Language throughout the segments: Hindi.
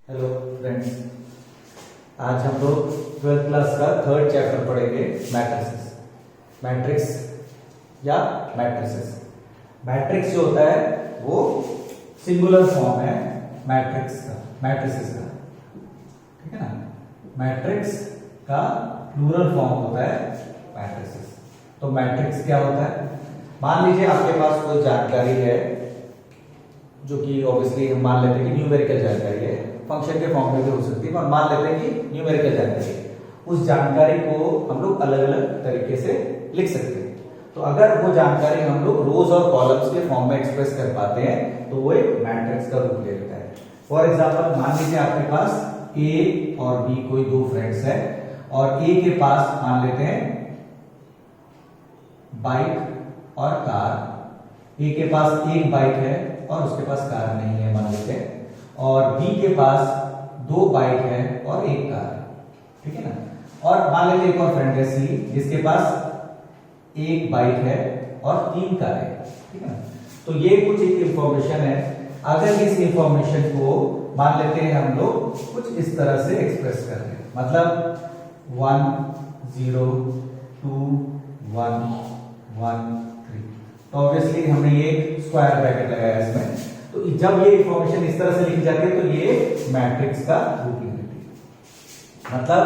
हेलो फ्रेंड्स, आज हम लोग 12th क्लास का थर्ड चैप्टर पढ़ेंगे, मैट्रिसेस। मैट्रिक्स या मैट्रिसेस। मैट्रिक्स जो होता है वो सिंगुलर फॉर्म है मैट्रिसेस का, ठीक है ना। मैट्रिक्स का प्लूरल फॉर्म होता है मैट्रिसेस। तो मैट्रिक्स क्या होता है? मान लीजिए आपके पास कोई जानकारी है जो कि ऑब्वियसली हम मान लेते हैं कि न्यूमेरिकल जानकारी है, फंक्शन के फॉर्म में भी हो सकती है, पर मान लेते हैं कि न्यूमेरिकल जानकारी है। उस जानकारी को हम लोग अलग अलग तरीके से लिख सकते हैं। तो अगर वो जानकारी हम लोग रोज और कॉलम्स के फॉर्म में एक्सप्रेस कर पाते हैं तो वो एक मैट्रिक्स का रूप ले लेता है। फॉर एग्जाम्पल, मान लीजिए आपके पास ए और बी कोई दो फ्रेंड्स हैं और ए के पास मान लेते हैं बाइक और कार। ए के पास एक बाइक है और उसके पास कार नहीं है मान लेते हैं, और बी के पास दो बाइक है और एक कार है, ठीक है ना। और मान लेते एक और फ्रेंड है सी, जिसके पास एक बाइक है और तीन कार है, ठीक है ना। तो ये कुछ एक इंफॉर्मेशन है। अगर इस इंफॉर्मेशन को मान लेते हैं हम लोग कुछ इस तरह से एक्सप्रेस कर रहे हैं, मतलब 1 0 2 1 1 3, तो ऑब्वियसली हमने ये स्क्वायर ब्रैकेट लगाया इसमें। तो जब ये इंफॉर्मेशन इस तरह से लिखी जाती है तो ये मैट्रिक्स का रूप लेती है। मतलब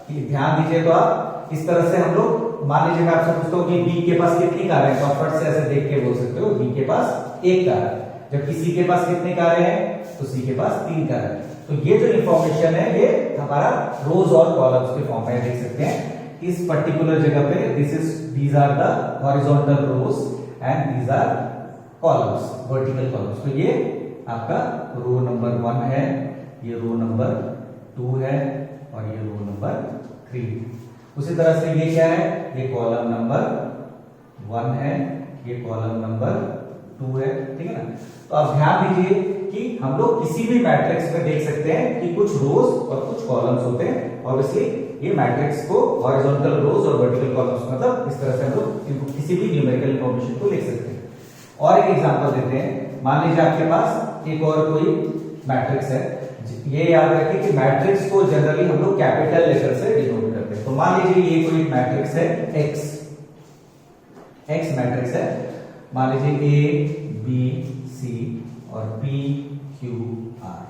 कि ध्यान दीजिए, तो आप इस तरह से हम लोग मान लीजिए मैं आपसे पूछता हूं कि बी के पास कितनी कार है, तो आप फट से ऐसे देख के बोल सकते हो बी के पास एक कार है, जबकि सी के पास कितनी कारें हैं, तो सी के पास तीन कार है। तो ये जो इंफॉर्मेशन है ये हमारा रोज और कॉलम्स के फॉर्म में देख सकते हैं। इस पर्टिकुलर जगह पे these are the horizontal rows and these are columns, vertical columns. तो ये आपका रो नंबर 1 है, ये रो नंबर 2 है और ये रो नंबर 3। उसी तरह से ये क्या है, ये कॉलम नंबर 1 है, ये कॉलम नंबर 2 है, ठीक है ना। तो आप ध्यान दीजिए कि हम लोग किसी भी मैट्रिक्स में देख सकते हैं कि कुछ रोज और कुछ कॉलम्स होते हैं। ऑब्वियसली ये मैट्रिक्स को हॉरिजॉन्टल रोज और वर्टिकल कॉलम्स, मतलब इस तरह से हम लोग किसी भी न्यूमेरिकल इंफॉर्मेशन को लिख सकते हैं। और एक एग्जांपल देते हैं, मान लीजिए आपके पास एक और कोई मैट्रिक्स है। ये याद रखिए कि मैट्रिक्स को जनरली हम लोग कैपिटल लेटर से डिनोट करते हैं। तो मान लीजिए ये कोई मैट्रिक्स है एक्स मैट्रिक्स है। मान लीजिए ए बी सी और पी क्यू आर।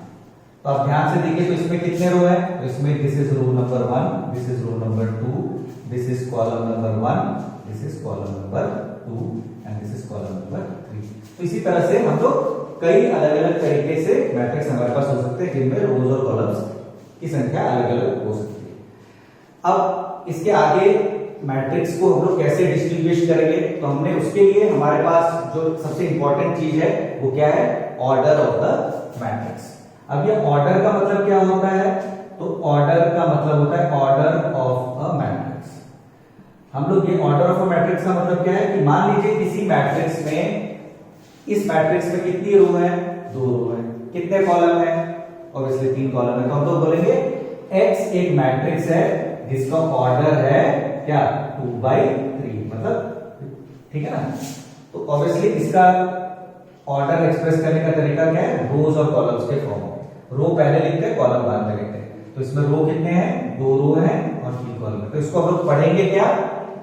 तो आप ध्यान से देखिए, तो इसमें कितने रो है, तो इसमें this is row number 1, this is row number 2, this is column number 1, this is column number 2 and this is column number 3। तो इसी तरह से हम लोग कई अलग अलग तरीके से मैट्रिक्स हमारे पास हो सकते हैं जिनमें रोज और कॉलम्स की संख्या अलग अलग हो सकती है। अब इसके आगे मैट्रिक्स को हम लोग कैसे डिस्ट्रीब्यूट करेंगे, तो हमने उसके लिए हमारे पास जो सबसे इंपॉर्टेंट चीज है वो क्या है, ऑर्डर ऑफ द मैट्रिक्स। अब ये ऑर्डर का मतलब क्या होता है, तो ऑर्डर का मतलब होता है ऑर्डर ऑफ अ मैट्रिक्स। हम लोग ये ऑर्डर ऑफ अ मैट्रिक्स का मतलब क्या है कि मान लीजिए किसी मैट्रिक्स में, इस मैट्रिक्स में कितनी रो है, 2 रो है, कितने कॉलम है, ऑब्वियसली 3 कॉलम है। तो हम लोग बोलेंगे एक्स एक मैट्रिक्स है जिसका ऑर्डर है क्या, 2/3, मतलब ठीक है ना। तो ऑब्वियसली इसका ऑर्डर एक्सप्रेस करने का तरीका क्या है, रोज और कॉलम्स के फॉर्म में। रो पहले लिखते हैं, कॉलम बाद में लिखते हैं। तो इसमें रो कितने हैं, 2 रो हैं और 3 कॉलम है। तो इसको हम लोग पढ़ेंगे क्या,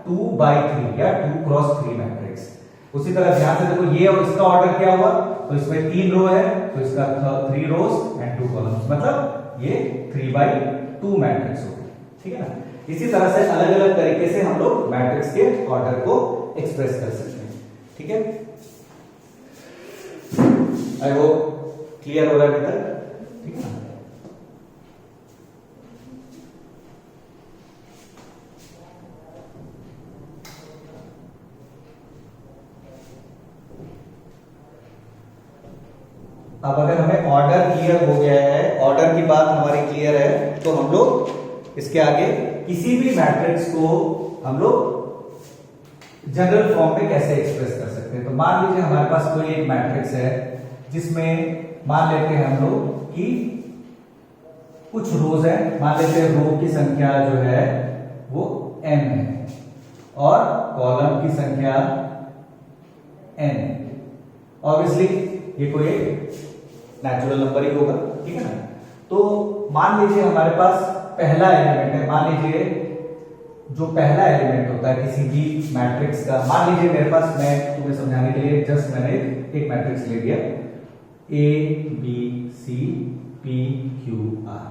2/3 या 2x3 मैट्रिक्स। उसी तरह ध्यान से देखो, ये और इसका ऑर्डर क्या हुआ, तो इसमें 3 रो है तो इसका 3 रोज एंड 2 कॉलम्स, मतलब ये 3/2 मैट्रिक्स होगी, ठीक है ना। इसी तरह से अलग अलग तरीके से हम लोग मैट्रिक्स के ऑर्डर को एक्सप्रेस कर सकते हैं, ठीक है। आई होप क्लियर हो रहा है अभी तक, ठीक है ना। अब अगर हमें ऑर्डर क्लियर हो गया है, ऑर्डर की बात हमारी क्लियर है, तो हम लोग इसके आगे किसी भी मैट्रिक्स को हम लोग जनरल फॉर्म में कैसे एक्सप्रेस कर सकते हैं। तो मान लीजिए हमारे पास कोई एक मैट्रिक्स है जिसमें मान लेते हैं हम लोग कि कुछ रोज है, मान लेते हैं रो की संख्या जो है वो m है और कॉलम की संख्या n। ऑब्वियसली ये कोई नेचुरल नंबर ही होगा, ठीक है ना। तो मान लीजिए हमारे पास पहला एलिमेंट है, मान लीजिए जो पहला एलिमेंट होता है किसी भी मैट्रिक्स का, मान लीजिए मेरे पास, मैं तुम्हें समझाने के लिए जस्ट मैंने एक मैट्रिक्स ले लिया A B C P Q R।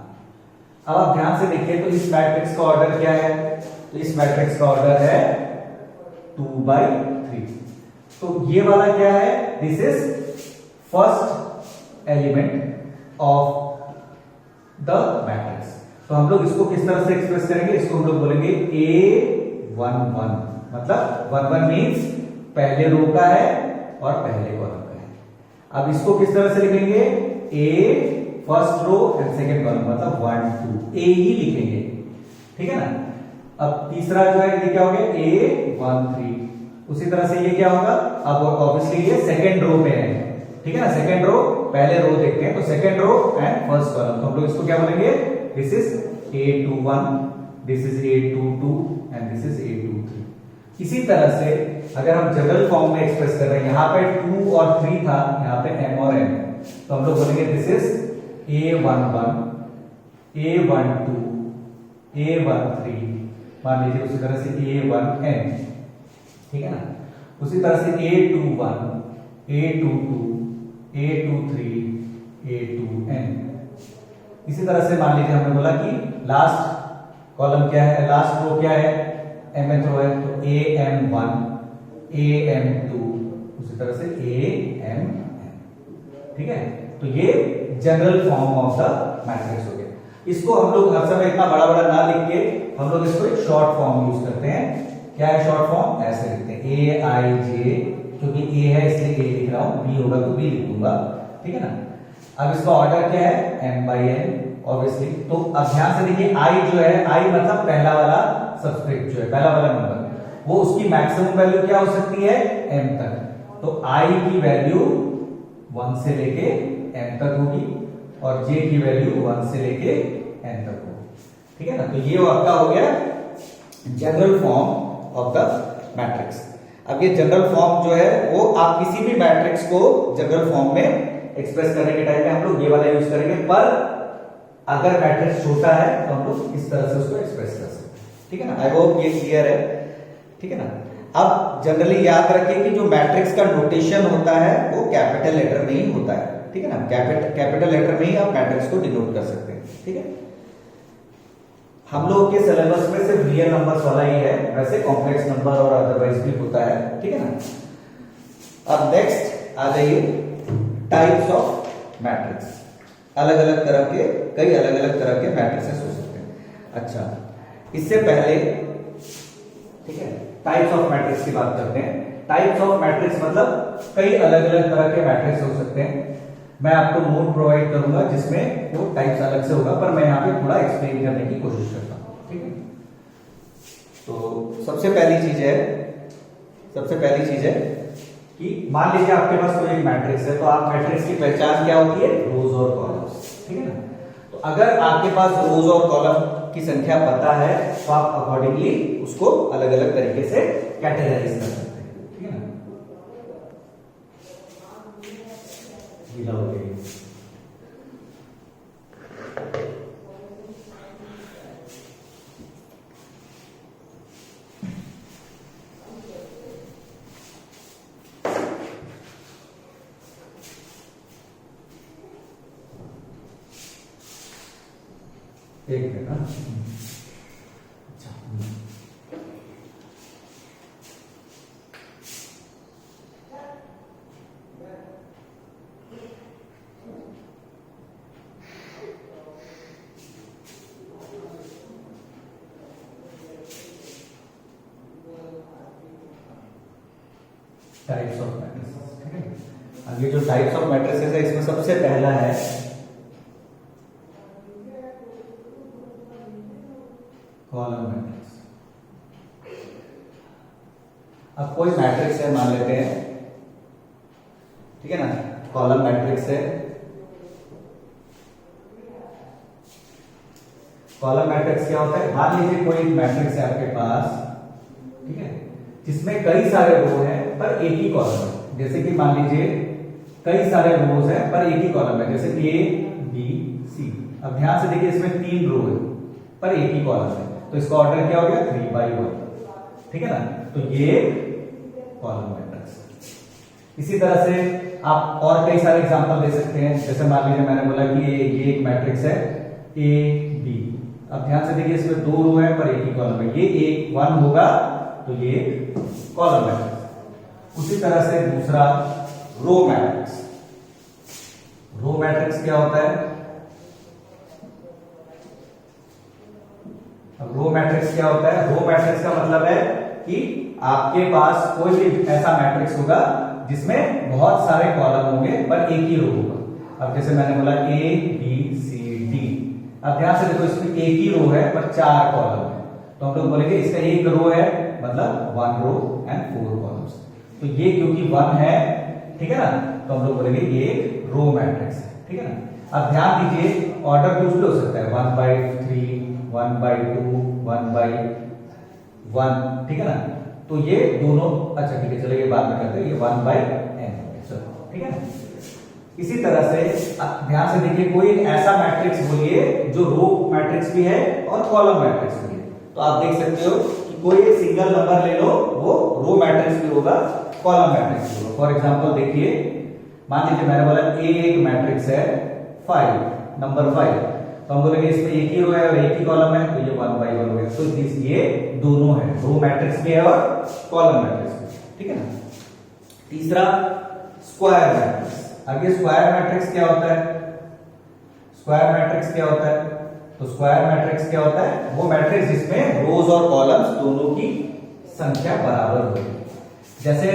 अब आप ध्यान से देखिए तो इस मैट्रिक्स का ऑर्डर क्या है, तो इस मैट्रिक्स का ऑर्डर है 2/3। तो ये वाला क्या है, this is first element of the matrix. तो हम लोग इसको किस तरह से एक्सप्रेस करेंगे, इसको हम लोग बोलेंगे A11, मतलब 11 मींस पहले रो का है और पहले कॉलम का है। अब इसको किस तरह से लिखेंगे, A first row and second column, मतलब 1 2 A ही लिखेंगे, ठीक है ना। अब तीसरा जो है ये क्या हो गया, A13। उसी तरह से ये क्या होगा, अब ऑब्वियसली ये सेकंड रो पे है, ठीक है ना, सेकंड रो, पहले रो देखते हैं, तो second row and first column, तो हम लोग इसको क्या बोलेंगे, this is A21, this is A22 and this is A23। इसी तरह से अगर हम जनरल फॉर्म में एक्सप्रेस कर रहे हैं, यहाँ पे 2 और 3 था, यहाँ पे M और N, तो हम लोग बोलेंगे this is A11, A12, A13, मान लीजिए उसी तरह से A1N, ठीक है ना। उसी तरह से A21, A22, A23, A2N। इसी तरह से मान लीजिए हमने बोला कि लास्ट कॉलम क्या है, लास्ट रो क्या है, mth रो है, तो AM1, AM2, उसी तरह से AMN, ठीक है। तो ये general form of the matrix हो गया। इसको हम लोग हर समय इतना बड़ा बड़ा ना लिख के हम लोग इसको एक शॉर्ट फॉर्म यूज करते हैं। क्या है शॉर्ट फॉर्म, ऐसे लिखते हैं AIJ, क्योंकि A है इसलिए A लिख रहा हूं, B होगा तो B लिख दूंगा, ठीक है ना। अब इसका ऑर्डर क्या है, M/N ऑब्वियसली। तो अब ध्यान से देखिए I जो है, I मतलब पहला वाला सब्सक्रिप्ट जो है, पहला वाला नंबर, वो उसकी मैक्सिमम वैल्यू क्या हो सकती है, M तक। तो I की वैल्यू 1 से लेके M तक होगी और J की वैल्यू 1 से लेके N तक होगी, ठीक है ना। तो ये आपका हो गया general form of the matrix. अब ये जनरल फॉर्म जो है वो आप किसी भी मैट्रिक्स को जनरल फॉर्म में एक्सप्रेस करने के टाइम में हम लोग ये वाला यूज करेंगे, पर अगर मैट्रिक्स छोटा है तो हम लोग इस तरह से उसको एक्सप्रेस कर सकते हैं, ठीक है ना। आई होप ये क्लियर है, ठीक है ना। अब जनरली याद रखिए कि जो मैट्रिक्स का नोटेशन होता है वो कैपिटल लेटर में ही होता है, ठीक है ना। कैपिटल लेटर में ही आप मैट्रिक्स को डिनोट कर सकते हैं, ठीक है। हम लोग के सिलेबस में सिर्फ रियल नंबर्स वाला ही है, वैसे कॉम्प्लेक्स नंबर और अदरवाइज भी होता है, ठीक है ना। अब नेक्स्ट आ जाइए टाइप्स ऑफ मैट्रिक्स। अलग अलग तरह के, कई अलग अलग तरह के मैट्रिक्सेस हो सकते हैं। अच्छा, इससे पहले, ठीक है, टाइप्स ऑफ मैट्रिक्स की बात करते हैं। टाइप्स ऑफ मैट्रिक्स मतलब कई अलग अलग तरह के मैट्रिक्स हो सकते हैं। मैं आपको नोट प्रोवाइड करूंगा जिसमें वो टाइप्स अलग से होगा, पर मैं यहाँ पे थोड़ा एक्सप्लेन करने की कोशिश करता हूँ, ठीक है। तो सबसे पहली चीज है कि मान लीजिए आपके पास कोई एक मैट्रिक्स है, तो आप मैट्रिक्स की पहचान क्या होती है, रोज और कॉलम्स, ठीक है ना। तो अगर आपके पास रोज और कॉलम की संख्या पता है तो आप अकॉर्डिंगली उसको अलग अलग तरीके से कैटेगराइज कर सकते हैं, ठीक है ना। गीला हो गया, एक मिनट। अच्छा, टाइप्स ऑफ मैट्रिसेस, ठीक है। अब ये जो टाइप्स ऑफ मैट्रिसेस है, इसमें सबसे पहला है कॉलम मैट्रिक्स। अब कोई मैट्रिक्स है, मान लेते हैं, ठीक है ना, कॉलम मैट्रिक्स है। कॉलम मैट्रिक्स क्या होता है, मान लीजिए कोई मैट्रिक्स है आपके पास, ठीक है, जिसमें कई सारे रो हैं पर एक ही कॉलम है। जैसे कि मान लीजिए कई सारे रोज हैं पर एक ही कॉलम है, जैसे A B C, अब ध्यान से देखिए इसमें 3 रो है पर एक ही कॉलम है, तो इसका ऑर्डर क्या हो गया 3/1, ठीक है ना। तो ये कॉलम मैट्रिक्स। इसी तरह से आप और कई सारे एग्जांपल दे सकते हैं, जैसे मान लीजिए मैंने बोला कि ये एक मैट्रिक्स है ए बी। अब ध्यान से देखिए इसमें 2 रो है पर एक ही कॉलम है, ये एक 1 होगा तो ये कॉलम मैट्रिक्स। उसी तरह से दूसरा रो मैट्रिक्स। रो मैट्रिक्स क्या होता है? अब रो मैट्रिक्स क्या होता है? रो मैट्रिक्स का मतलब है कि आपके पास कोई भी ऐसा मैट्रिक्स होगा जिसमें बहुत सारे कॉलम होंगे पर एक ही रो होगा। अब जैसे मैंने बोला ए बी सी डी, अब ध्यान से देखो इसमें एक ही रो है पर 4 कॉलम है, तो हम लोग बोलेंगे इसका एक रो है मतलब 1 रो एंड 4 कॉलम्स। तो ये क्योंकि 1 है, ठीक है ना, तो हम लोग बोलेंगे ये एक रो मैट्रिक्स है, ठीक है ना। अब ध्यान दीजिए ऑर्डर कुछ भी हो सकता है, 1/3, 1/2, 1/1, ठीक है ना। तो ये दोनों, अच्छा ठीक है चलो ये बाद में करते हैं, ये 1/n, चलो ठीक है ना। इसी तरह से ध्यान से देखिए कोई एक ऐसा मैट्रिक्स बोलिए जो रो मैट्रिक्स भी है और कॉलम मैट्रिक्स भी है। तो आप देख सकते हो कि कोई एक सिंगल नंबर ले लो, वो रो मैट्रिक्स भी होगा कॉलम मैट्रिक्स भी होगा। फॉर एग्जांपल देखिए मान लीजिए मैंने बोला ए एक मैट्रिक्स है 5, नंबर 5, तो हम बोलेंगे इसमें एक ही रो है और एक ही कॉलम है, तो ये 1/1 हो गया। तो ये दोनों है, रो मैट्रिक्स भी है और कॉलम मैट्रिक्स भी, ठीक है ना। तीसरा स्क्वायर मैट्रिक्स। अब ये स्क्वायर मैट्रिक्स क्या होता है? स्क्वायर मैट्रिक्स क्या होता है? तो स्क्वायर मैट्रिक्स क्या होता है? वो मैट्रिक्स जिसमें रोज और कॉलम्स दोनों की संख्या बराबर हो। जैसे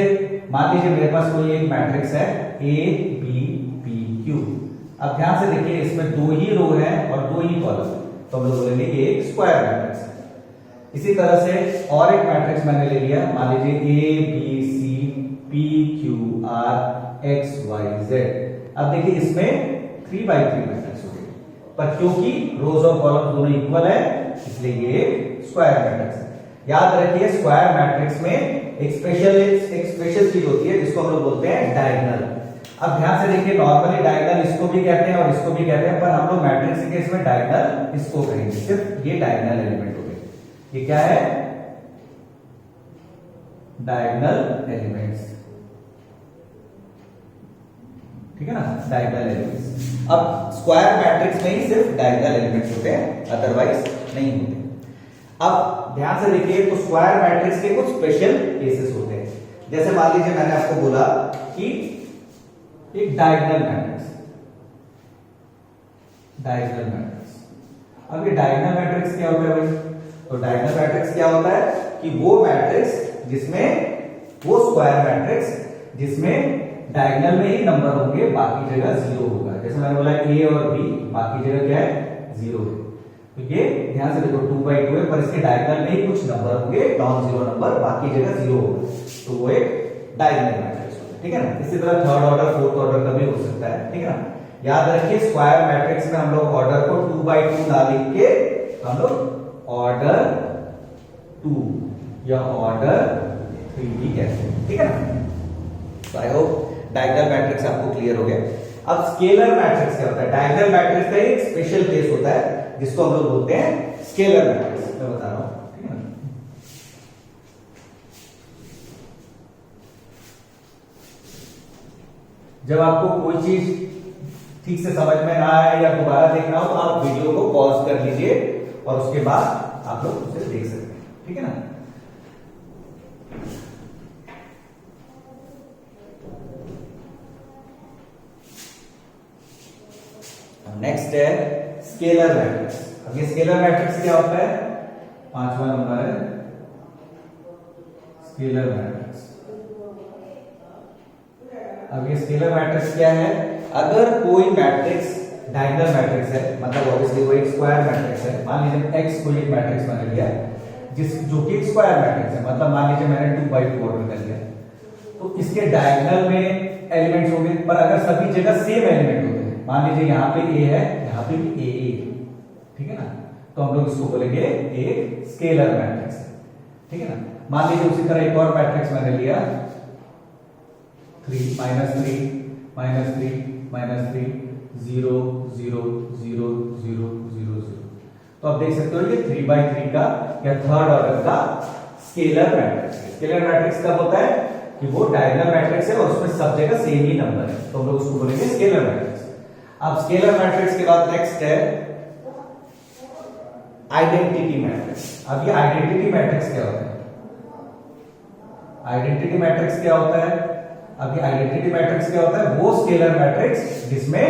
मान लीजिए मेरे पास कोई एक मैट्रिक्स है ए बी पी क्यू। अब ध्यान से देखिए इसमें 2 ही रो है और 2 ही कॉलम, तो हम लोग बोलेंगे ये एक स्क्वायर मैट्रिक्स है। इसी तरह से और एक मैट्रिक्स मैंने ले लिया, मान लीजिए A B C P Q R X Y Z. अब देखिए इसमें 3/3 मैट्रिक्स हो गई, पर क्योंकि रोज और कॉलम दोनों इक्वल है इसलिए ये स्क्वायर मैट्रिक्स है। याद रखिए स्क्वायर मैट्रिक्स में एक स्पेशल चीज होती है जिसको हम लोग बोलते हैं डायगोनल। अब ध्यान से देखिए नॉर्मली डायगोनल इसको भी कहते हैं और इसको भी कहते हैं, पर हम लोग मैट्रिक्स के केस में डायगोनल इसको कहेंगे, सिर्फ ये डायगोनल एलिमेंट हो गए। ये क्या है? डायगोनल एलिमेंट्स, ठीक है ना, डायगोनल एलिमेंट्स। अब स्क्वायर मैट्रिक्स में ही सिर्फ डायगोनल एलिमेंट्स होते हैं, अदरवाइज नहीं होते। अब ध्यान से देखिए तो स्क्वायर मैट्रिक्स के कुछ स्पेशल केसेस होते हैं। जैसे मान लीजिए मैंने आपको बोला कि एक डायगोनल मैट्रिक्स, डायगोनल मैट्रिक्स। अब ये डायगोनल मैट्रिक्स क्या होता है भाई? तो डायगोनल मैट्रिक्स क्या होता है कि वो मैट्रिक्स जिसमें, वो स्क्वायर मैट्रिक्स जिसमें डायगोनल में ही नंबर होंगे बाकी जगह 0 होगा। जैसे मैंने बोला ए और बी, बाकी जगह क्या है 0 है। तो ये ध्यान से देखो 2/2 है पर इसके डायगोनल में ही कुछ नंबर होंगे नॉन जीरो नंबर, बाकी जगह 0 होगा, तो वो एक डायगोनल मैट्रिक्स होता है, ठीक है ना। इसी तरह थर्ड ऑर्डर फोर्थ ऑर्डर का भी हो सकता है, ठीक है ना। याद रखिए स्क्वायर मैट्रिक्स में हम लोग ऑर्डर को 2/2 ना लिख के हम लोग ऑर्डर 2 या ऑर्डर 3 भी कहते हैं, ठीक है ना। तो आई होप डायगोनल मैट्रिक्स आपको क्लियर हो गया। अब स्केलर मैट्रिक्स क्या होता है? डायगोनल मैट्रिक्स का एक स्पेशल केस होता है जिसको हम लोग बोलते हैं स्केलर मैट्रिक्स, मैं बता रहा हूं, ठीक है ना। जब आपको कोई चीज ठीक से समझ में ना आए या दोबारा देखना हो तो आप वीडियो को पॉज कर लीजिए और उसके बाद आप लोग उसे देख सकते हैं, ठीक है ना। नेक्स्ट है स्केलर मैट्रिक्स। अब ये स्केलर मैट्रिक्स क्या होता है? 5वां नंबर है स्केलर मैट्रिक्स। अब ये स्केलर मैट्रिक्स क्या है? अगर कोई मैट्रिक्स डायगोनल मैट्रिक्स है, मतलब ऑब्वियसली वो एक स्क्वायर मैट्रिक्स है। मान लीजिए x कोई एक मैट्रिक्स मैंने लिया जो कि एक स्क्वायर मैट्रिक्स है, मतलब मान लीजिए मैंने 2/2 ऑर्डर कर लिया, तो इसके डायगोनल में एलिमेंट्स होंगे पर अगर सभी जगह सेम एलिमेंट होते हैं, मान लीजिए यहाँ पे a है, यहाँ पे भी a, ठीक है ना, तो हम लोग इसको बोलेंगे एक स्केलर मैट्रिक्स, ठीक है ना। मान लीजिए उसी तरह एक और मैट्रिक्स मैंने लिया 3 -3 -3 -3 0 0 0 0 0 0। तो आप देख सकते हो ये 3x3 का या थर्ड ऑर्डर का स्केलर मैट्रिक्स है। स्केलर मैट्रिक्स कब होता है कि वो डायगोनल मैट्रिक्स है और उसमें सब जगह सेम ही नंबर है, तो हम लोग उसको बोलेंगे स्केलर मैट्रिक्स। अब स्केलर मैट्रिक्स के बाद नेक्स्ट है आइडेंटिटी मैट्रिक्स। अब ये आइडेंटिटी मैट्रिक्स क्या होता है? आइडेंटिटी मैट्रिक्स क्या होता है? अब ये आइडेंटिटी मैट्रिक्स क्या होता है? वो स्केलर मैट्रिक्स जिसमें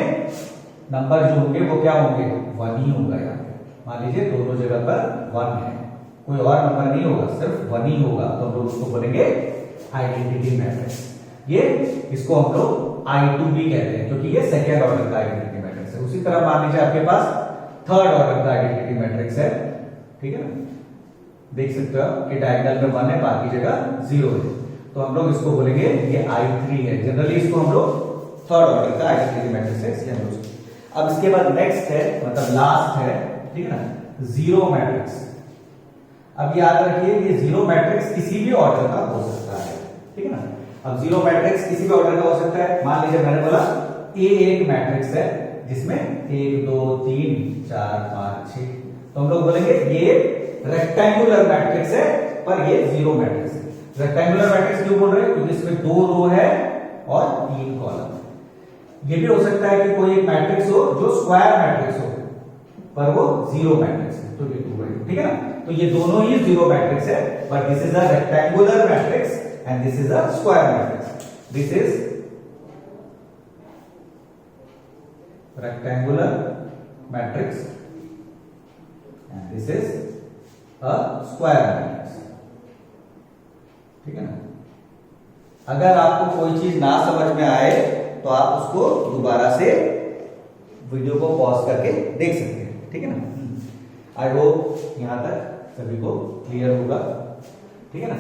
नंबर जो होंगे वो क्या होंगे? 1 ही होगा। यहाँ पे मान लीजिए दोनों जगह पर 1 है, कोई और नंबर नहीं होगा, सिर्फ 1 ही होगा, तो हम लोग उसको बोलेंगे आइडेंटिटी मैट्रिक्स। ये इसको हम लोग I2 भी कहते हैं क्योंकि ये सेकेंड ऑर्डर का आइडेंटिटी मैट्रिक्स है। उसी तरह मान लीजिए आपके पास थर्ड ऑर्डर का आइडेंटिटी मैट्रिक्स है, ठीक है ना, देख सकते हो कि डायगोनल में 1 है, बाकी जगह 0 है, तो हम लोग इसको बोलेंगे ये I3 है। जनरली इसको हम लोग थर्ड ऑर्डर का आइडेंटिटी मैट्रिक्स है, इसलिए हम लोग। अब इसके बाद नेक्स्ट है, मतलब लास्ट है, ठीक है ना, जीरो मैट्रिक्स। अब याद रखिए ये जीरो मैट्रिक्स किसी भी ऑर्डर का हो सकता है, ठीक है ना। अब जीरो मैट्रिक्स किसी भी ऑर्डर का हो सकता है। मान लीजिए मैंने बोला A एक मैट्रिक्स है जिसमें 1 2 3 4 5 6, तो हम लोग बोलेंगे ये रेक्टेंगुलर मैट्रिक्स है, पर ये जीरो मैट्रिक्स है। रेक्टेंगुलर मैट्रिक्स क्यों बोल रहे हैं? क्योंकि इसमें 2 रो है और 3 कॉलम। ये भी हो सकता है कि कोई एक मैट्रिक्स हो जो स्क्वायर मैट्रिक्स हो, पर वो जीरो मैट्रिक्स है, तो ये 2 है, ठीक है ना। तो ये दोनों ही जीरो मैट्रिक्स है, but this is a rectangular matrix and this is a square matrix. This is rectangular matrix and this is a square matrix, ठीक है ना। अगर आपको कोई चीज ना समझ में आए तो आप उसको दोबारा से वीडियो को पॉज करके देख सकते हैं, ठीक है ना। आई होप यहां तक सभी को क्लियर होगा, ठीक है ना।